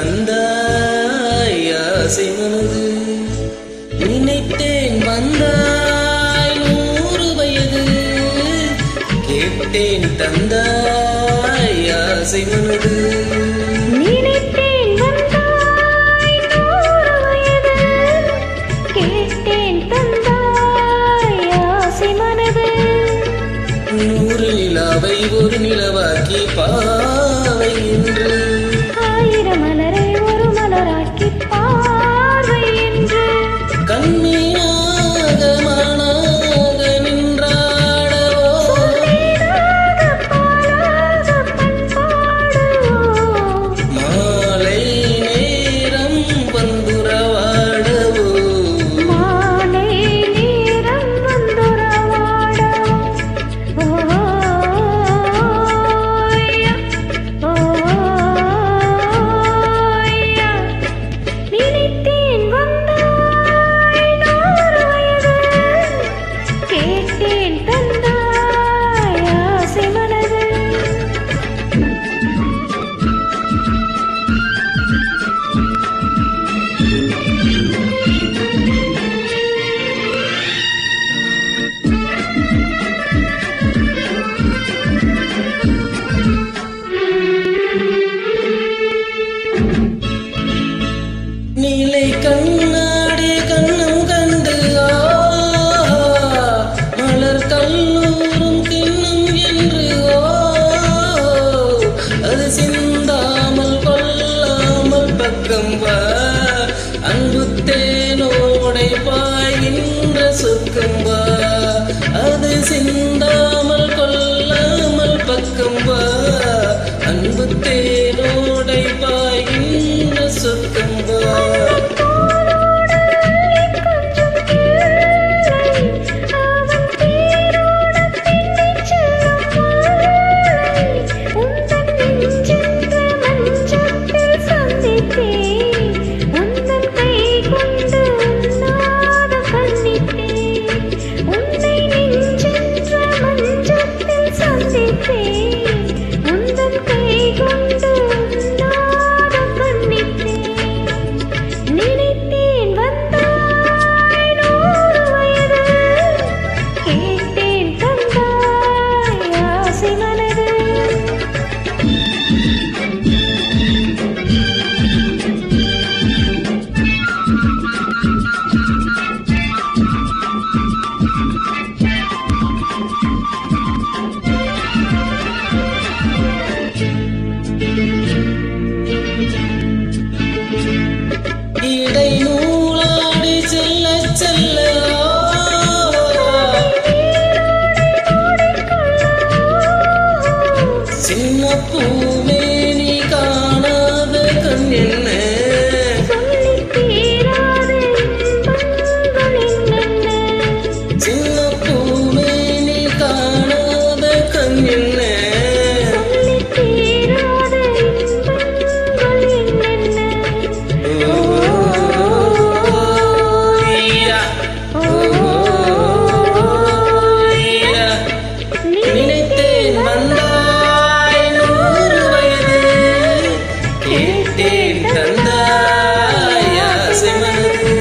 தந்தாய் ஆசை மனது நினைத்தேன் வந்தாய் 100 வயது கேட்டேன் தந்தாய் ஆசை மனது நிலாவை ஒரு நிலவாக்கி பாவை என்று 1000 மலரை ஒரு மலராக்கி பார்வை என்று கண்ணியாக மானாக நின்றாடவோ மாலை நேரம் வந்துறவாடவோ நீலை கண்ணாடி கண்ணம் கண்டு மலர் கல்லூரும் கிண்ணம் என்று அது சிந்தாமல் கொல்லாமல் பக்கம் வா அன்பு தேனோடை பாய்கின்ற சொர்க்கம் வா அது சிந்தாமல் கொல்லாமல் பக்கம் வா அன்பு தேனோடை பாய்கின்ற சொர்க்கம் வா இடை நூலாடி செல்ல செல்ல சின்ன பூமே நீ காணாத கண் என்ன சின்ன பூமே நீ காணாத கண் என்ன நினைத்தேன் வந்தாய் 100 வயது கேட்டேன் தந்தாய் ஆசை மனது